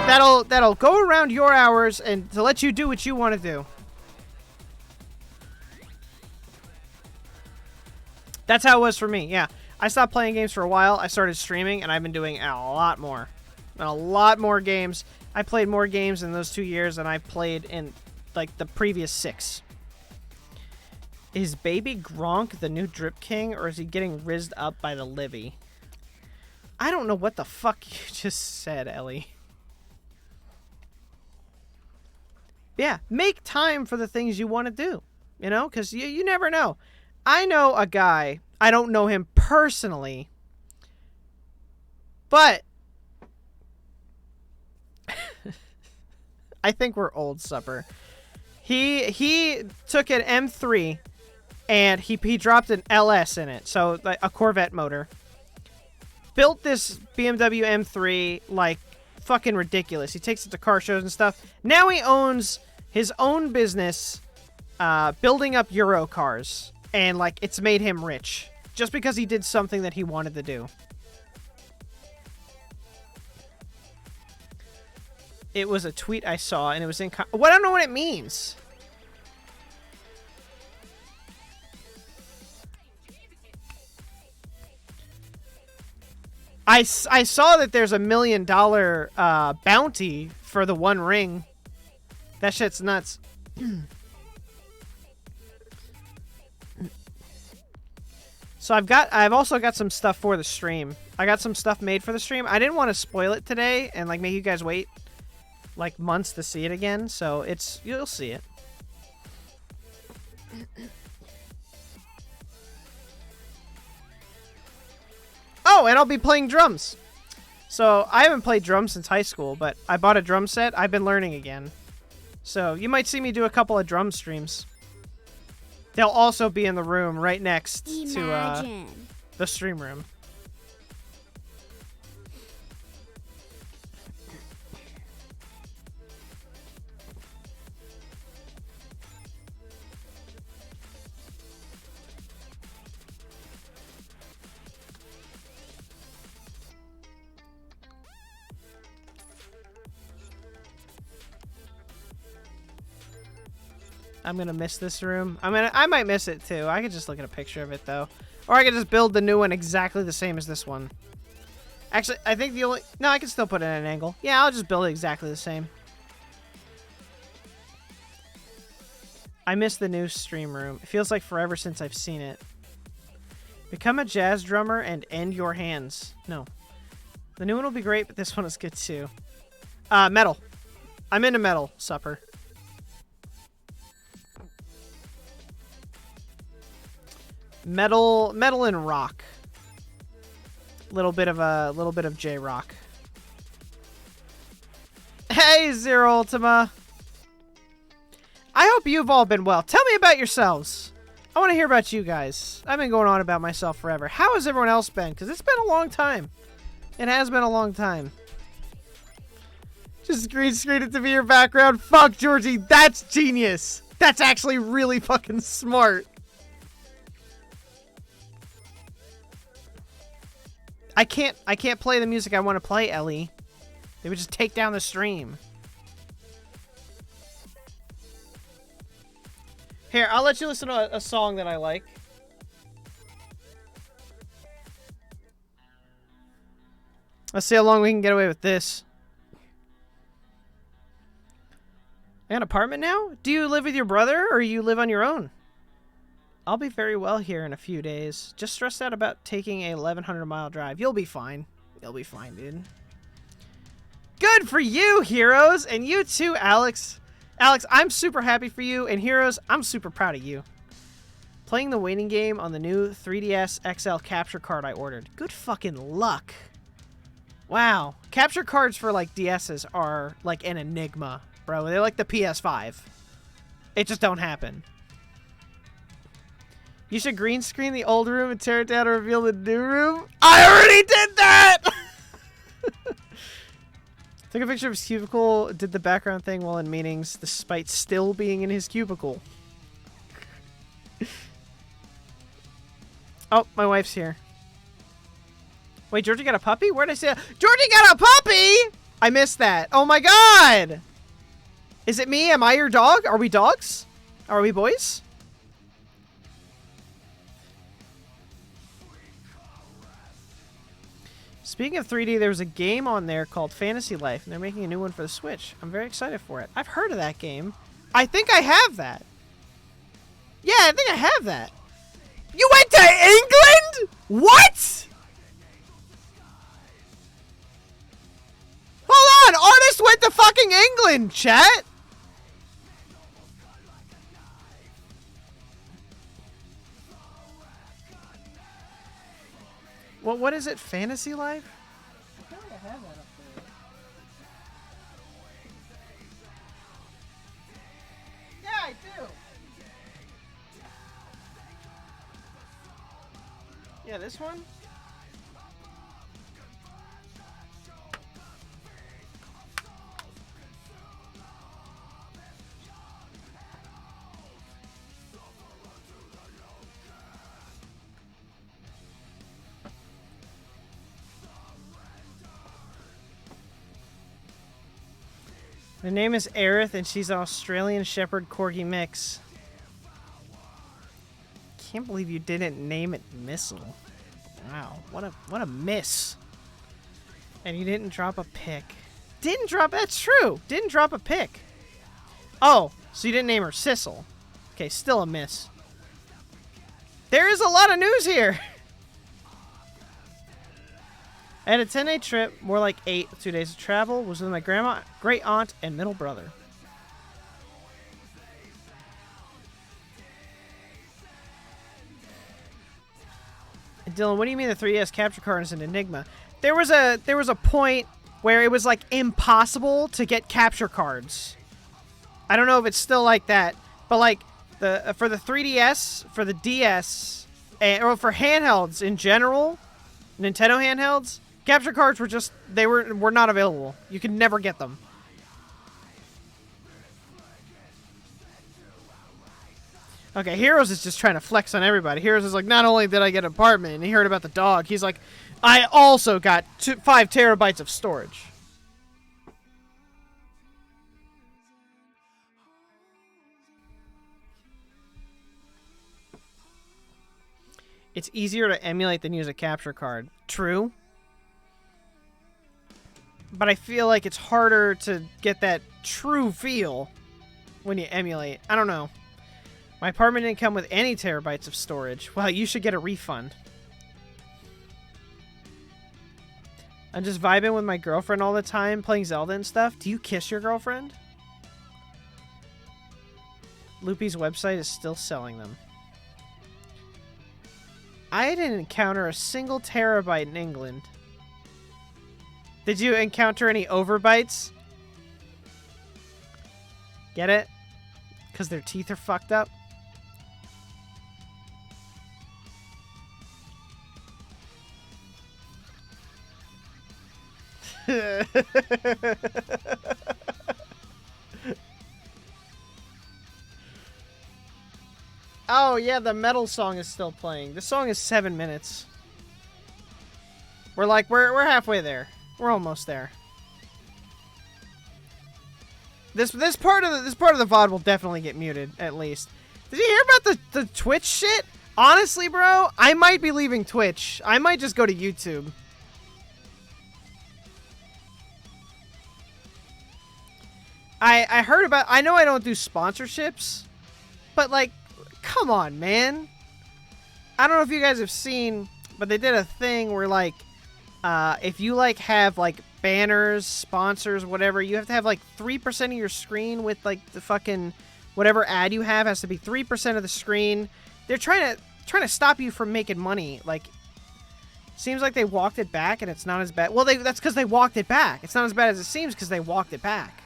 that'll go around your hours and to let you do what you want to do. That's how it was for me. Yeah. I stopped playing games for a while. I started streaming, and I've been doing a lot more. A lot more games. I played more games in those 2 years than I played in, like, the previous 6. Is Baby Gronk the new Drip King, or is he getting rizzed up by the Livy? I don't know what the fuck you just said, Ellie. Yeah, make time for the things you want to do. You know, because you never know. I know a guy. I don't know him personally. But I think we're old, Supper. He took an M3 and he dropped an LS in it, so like a Corvette motor. Built this BMW M3 like fucking ridiculous. He takes it to car shows and stuff. Now he owns his own business building up Euro cars, and like it's made him rich just because he did something that he wanted to do. It was a tweet I saw, and it was in... Well, I don't know what it means. I saw that there's $1 million bounty for the one ring. That shit's nuts. So I've also got some stuff for the stream. I got some stuff made for the stream. I didn't want to spoil it today and like make you guys wait like months to see it again, so you'll see it. Oh, and I'll be playing drums. So I haven't played drums since high school, but I bought a drum set. I've been learning again. So you might see me do a couple of drum streams. They'll also be in the room right next to the stream room. I'm gonna miss this room. I might miss it too. I could just look at a picture of it though. Or I could just build the new one exactly the same as this one. Actually, I think the only... No, I can still put it at an angle. Yeah, I'll just build it exactly the same. I miss the new stream room. It feels like forever since I've seen it. Become a jazz drummer and end your hands. No. The new one will be great, but this one is good too. Metal. I'm into metal, Supper. Metal and rock. Little bit of J-rock. Hey, Zero Ultima. I hope you've all been well. Tell me about yourselves. I want to hear about you guys. I've been going on about myself forever. How has everyone else been? Because it's been a long time. It has been a long time. Just green screen it to be your background. Fuck, Georgie. That's genius. That's actually really fucking smart. I can't play the music I want to play, Ellie. They would just take down the stream. Here, I'll let you listen to a song that I like. Let's see how long we can get away with this. An apartment now? Do you live with your brother or you live on your own? I'll be very well here in a few days. Just stressed out about taking a 1,100-mile drive. You'll be fine. You'll be fine, dude. Good for you, Heroes! And you too, Alex. Alex, I'm super happy for you. And Heroes, I'm super proud of you. Playing the waiting game on the new 3DS XL capture card I ordered. Good fucking luck. Wow. Capture cards for, like, DSs are, like, an enigma, bro. They're like the PS5. It just don't happen. You should green screen the old room and tear it down and reveal the new room. I already did that! Took a picture of his cubicle, did the background thing while in meetings, despite still being in his cubicle. Oh, my wife's here. Wait, Georgie got a puppy? Where'd I say that? Georgie got a puppy?! I missed that. Oh my god! Is it me? Am I your dog? Are we dogs? Are we boys? Speaking of 3D, there was a game on there called Fantasy Life, and they're making a new one for the Switch. I'm very excited for it. I've heard of that game. I think I have that. Yeah, I think I have that. You went to England? What? Hold on, Artist went to fucking England, chat. Well, what is it? Fantasy Life? I feel like I have that up there. Yeah, this one? Her name is Aerith, and she's an Australian Shepherd Corgi mix. Can't believe you didn't name it Missile. Wow, what a miss. And you didn't drop a pick. Didn't drop, that's true. Didn't drop a pick. Oh, so you didn't name her Sissel. Okay, still a miss. There is a lot of news here. I had a 10-day trip, more like 8, 2 days of travel, was with my grandma, great aunt, and middle brother. And Dylan, what do you mean the 3DS capture card is an enigma? There was a point where it was like impossible to get capture cards. I don't know if it's still like that, but like for the 3DS, for the DS, or for handhelds in general, Nintendo handhelds, capture cards were just, were not available. You could never get them. Okay, Heroes is just trying to flex on everybody. Heroes is like, not only did I get an apartment, and he heard about the dog, he's like, I also got 5 terabytes of storage. It's easier to emulate than use a capture card. True. But I feel like it's harder to get that true feel when you emulate. I don't know. My apartment didn't come with any terabytes of storage. Well, you should get a refund. I'm just vibing with my girlfriend all the time, playing Zelda and stuff. Do you kiss your girlfriend? Loopy's website is still selling them. I didn't encounter a single terabyte in England. Did you encounter any overbites? Get it? Because their teeth are fucked up? Oh, yeah, the metal song is still playing. The song is 7 minutes. We're halfway there. We're almost there. This part of the VOD will definitely get muted, at least. Did you hear about the Twitch shit? Honestly, bro, I might be leaving Twitch. I might just go to YouTube. I heard about, I know I don't do sponsorships, but like, come on, man. I don't know if you guys have seen, but they did a thing where like, if you like have like banners, sponsors, whatever, you have to have like 3% of your screen with like the fucking whatever ad you have has to be 3% of the screen. They're trying to stop you from making money. Like, seems like they walked it back and it's not as bad. Well, that's because they walked it back. It's not as bad as it seems because they walked it back.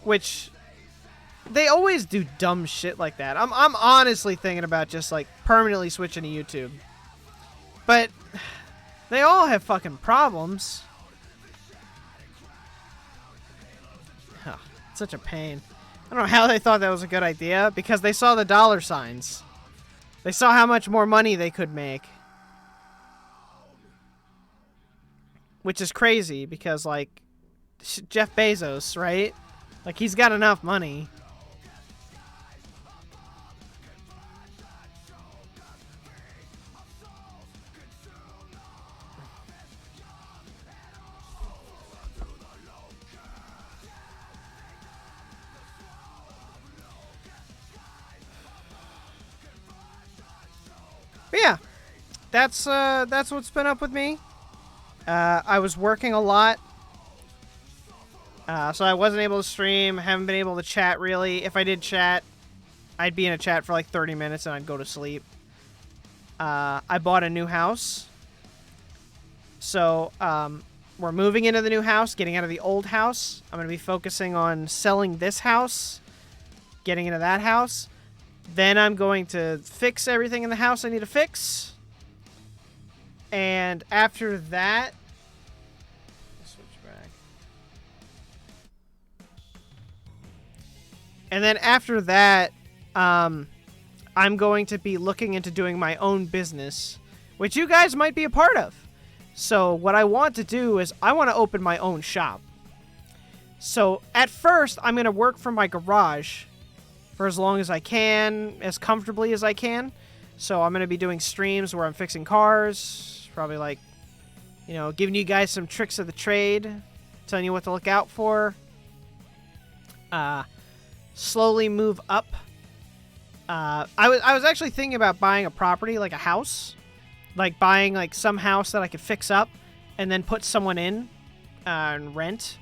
Which, they always do dumb shit like that. I'm honestly thinking about just like permanently switching to YouTube. But they all have fucking problems. Huh, such a pain. I don't know how they thought that was a good idea, because they saw the dollar signs. They saw how much more money they could make. Which is crazy, because, like, Jeff Bezos, right? Like, he's got enough money. But yeah, that's what's been up with me. I was working a lot, so I wasn't able to stream. Haven't been able to chat really. If I did chat, I'd be in a chat for like 30 minutes and I'd go to sleep. I bought a new house, so we're moving into the new house, getting out of the old house. I'm gonna be focusing on selling this house, getting into that house. Then I'm going to fix everything in the house I need to fix. And after that... Switch back. And then after that, I'm going to be looking into doing my own business, which you guys might be a part of. So what I want to do is I want to open my own shop. So at first, I'm going to work from my garage for as long as I can, as comfortably as I can. So I'm going to be doing streams where I'm fixing cars, probably like, you know, giving you guys some tricks of the trade, telling you what to look out for. Slowly move up. I was actually thinking about buying a property, like a house. Like buying like some house that I could fix up and then put someone in and rent.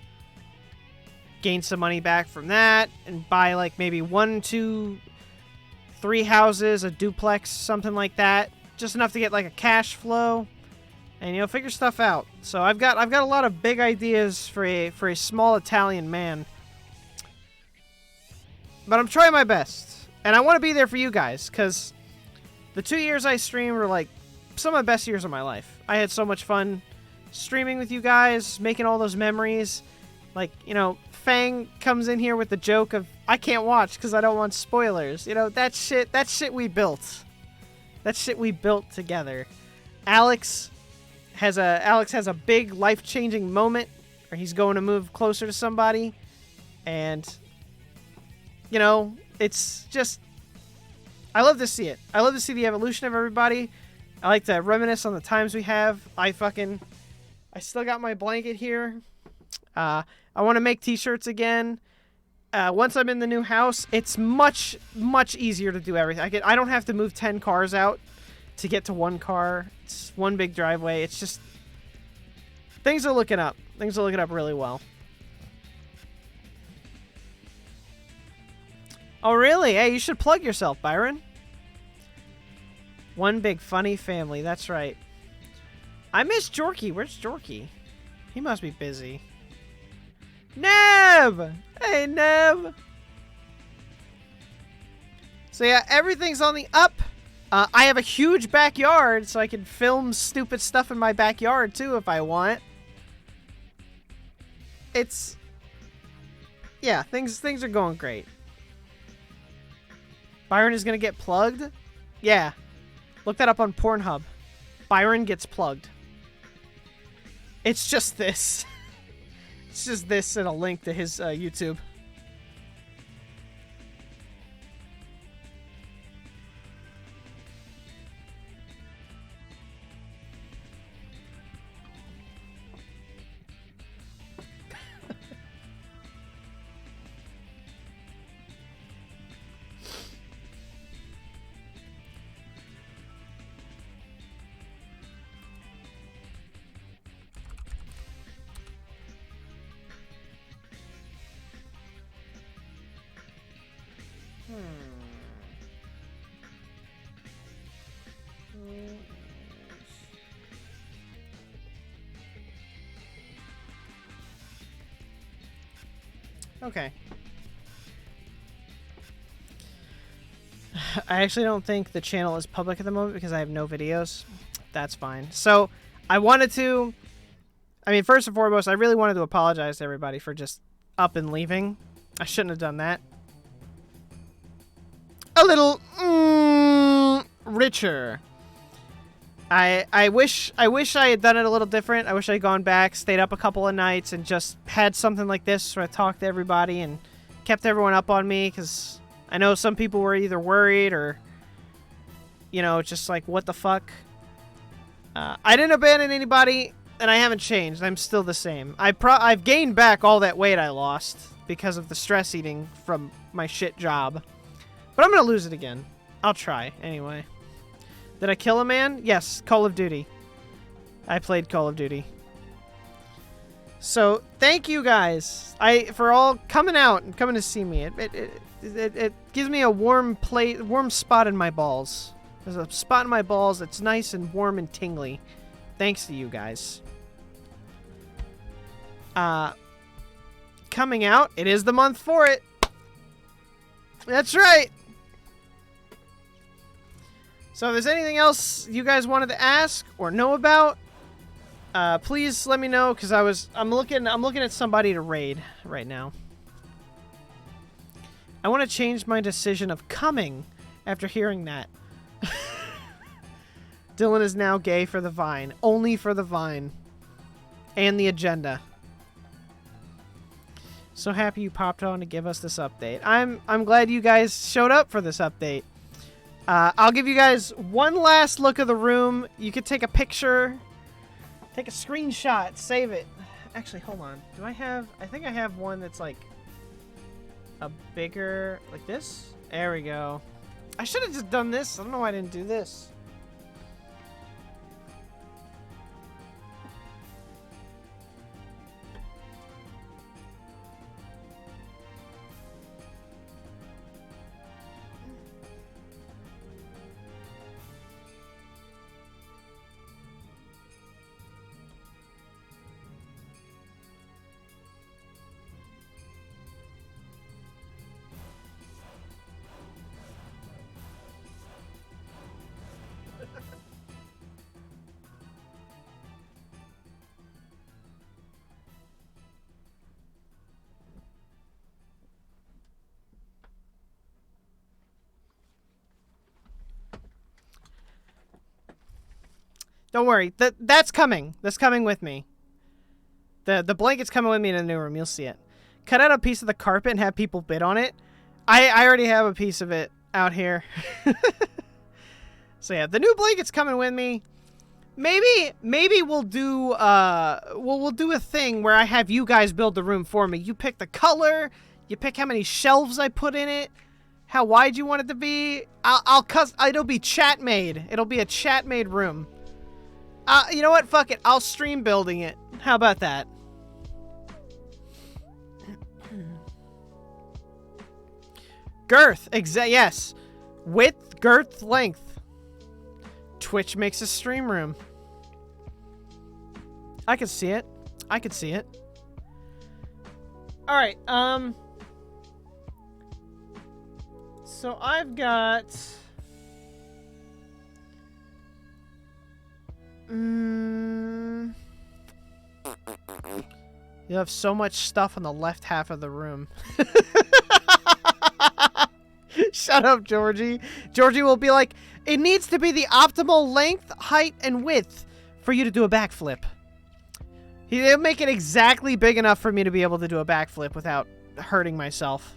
Gain some money back from that and buy like maybe 1, 2, 3 houses, a duplex, something like that. Just enough to get like a cash flow and, you know, figure stuff out. So I've got a lot of big ideas for a small Italian man. But I'm trying my best. And I want to be there for you guys because the 2 years I streamed were like some of the best years of my life. I had so much fun streaming with you guys, making all those memories. Like, you know, Fang comes in here with the joke of, I can't watch because I don't want spoilers. You know, that shit we built. That shit we built together. Alex has a big life-changing moment where he's going to move closer to somebody. And, you know, it's just, I love to see it. I love to see the evolution of everybody. I like to reminisce on the times we have. I still got my blanket here. I want to make t-shirts again. Once I'm in the new house, it's much, much easier to do everything. I don't have to move 10 cars out to get to one car. It's one big driveway. It's just, things are looking up. Things are looking up really well. Oh, really? Hey, you should plug yourself, Byron. One big funny family. That's right. I miss Jorky. Where's Jorky? He must be busy. Neb! Hey, Neb! So yeah, everything's on the up. I have a huge backyard, so I can film stupid stuff in my backyard, too, if I want. It's... yeah, things are going great. Byron is gonna get plugged? Yeah. Look that up on Pornhub. Byron gets plugged. It's just this. It's just this and a link to his YouTube. Okay. I actually don't think the channel is public at the moment because I have no videos. That's fine. So, I wanted to... I mean, first and foremost, I really wanted to apologize to everybody for just up and leaving. I shouldn't have done that. A little... richer. I wish I had done it a little different. I wish I had gone back, stayed up a couple of nights, and just had something like this where I talked to everybody and kept everyone up on me, because I know some people were either worried or, you know, just like, what the fuck? I didn't abandon anybody, and I haven't changed. I'm still the same. I've gained back all that weight I lost because of the stress eating from my shit job. But I'm going to lose it again. I'll try, anyway. Did I kill a man? Yes, Call of Duty. I played Call of Duty. So, thank you guys for all coming out and coming to see me. It gives me a warm spot in my balls. There's a spot in my balls that's nice and warm and tingly. Thanks to you guys. Coming out, it is the month for it. That's right. So if there's anything else you guys wanted to ask or know about, please let me know, because I'm looking at somebody to raid right now. I want to change my decision of coming after hearing that. Dylan is now gay for the Vine. Only for the Vine. And the agenda. So happy you popped on to give us this update. I'm glad you guys showed up for this update. I'll give you guys one last look of the room. You could take a picture. Take a screenshot. Save it. Actually, hold on. Do I have... I think I have one that's like... a bigger... like this? There we go. I should have just done this. I don't know why I didn't do this. Don't worry. That's coming. That's coming with me. The blanket's coming with me in the new room. You'll see it. Cut out a piece of the carpet and have people bid on it. I already have a piece of it out here. So yeah, the new blanket's coming with me. Maybe we'll do we'll do a thing where I have you guys build the room for me. You pick the color, you pick how many shelves I put in it, how wide you want it to be. It'll be chat made. It'll be a chat made room. You know what? Fuck it. I'll stream building it. How about that? Girth. Yes. Width, girth, length. Twitch makes a stream room. I can see it. I can see it. Alright, so I've got... You have so much stuff on the left half of the room. Shut up, Georgie. Georgie will be like, it needs to be the optimal length, height, and width for you to do a backflip. He'll make it exactly big enough for me to be able to do a backflip without hurting myself.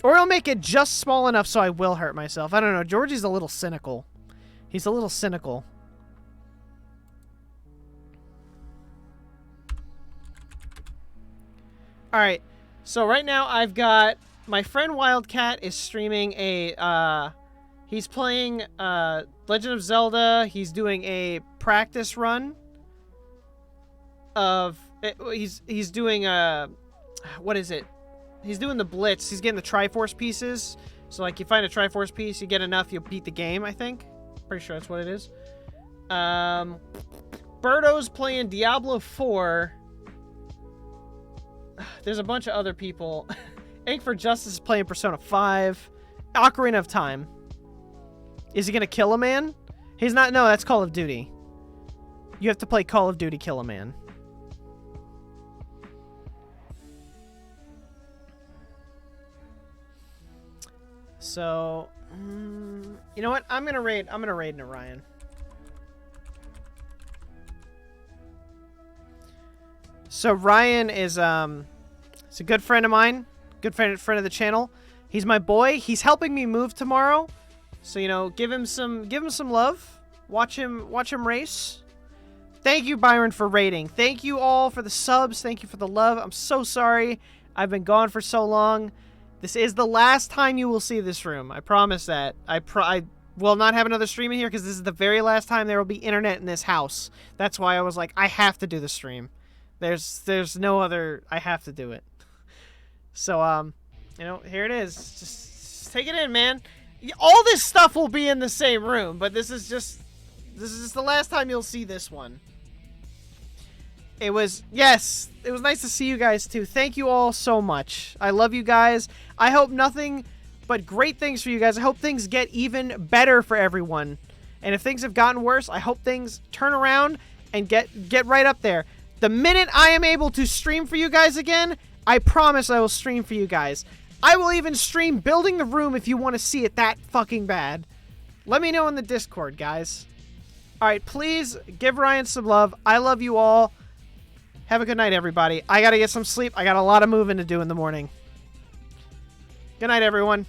Or he'll make it just small enough so I will hurt myself. I don't know. Georgie's a little cynical. He's a little cynical. Alright, so right now I've got my friend Wildcat is streaming a, he's playing Legend of Zelda. He's doing a practice run of, he's doing what is it? He's doing the Blitz. He's getting the Triforce pieces. So like you find a Triforce piece, you get enough, you'll beat the game, I think. Pretty sure that's what it is. Birdo's playing Diablo 4. There's a bunch of other people. Ink for Justice is playing Persona 5. Ocarina of Time. Is he gonna kill a man? He's not. No, that's Call of Duty. You have to play Call of Duty Kill a Man. So, you know what? I'm gonna raid Narayan. So Ryan is it's a good friend of mine, good friend of the channel. He's my boy. He's helping me move tomorrow. So, you know, give him some love. Watch him race. Thank you, Byron, for raiding. Thank you all for the subs. Thank you for the love. I'm so sorry I've been gone for so long. This is the last time you will see this room. I promise that. I will not have another stream in here because this is the very last time there will be internet in this house. That's why I was like, I have to do the stream. There's no other. I have to do it. So, you know, here it is. Just take it in, man. All this stuff will be in the same room, but this is just the last time you'll see this one. It was nice to see you guys too. Thank you all so much. I love you guys. I hope nothing but great things for you guys. I hope things get even better for everyone. And if things have gotten worse, I hope things turn around and get right up there. The minute I am able to stream for you guys again, I promise I will stream for you guys. I will even stream building the room if you want to see it that fucking bad. Let me know in the Discord, guys. Alright, please give Ryan some love. I love you all. Have a good night, everybody. I gotta get some sleep. I got a lot of moving to do in the morning. Good night, everyone.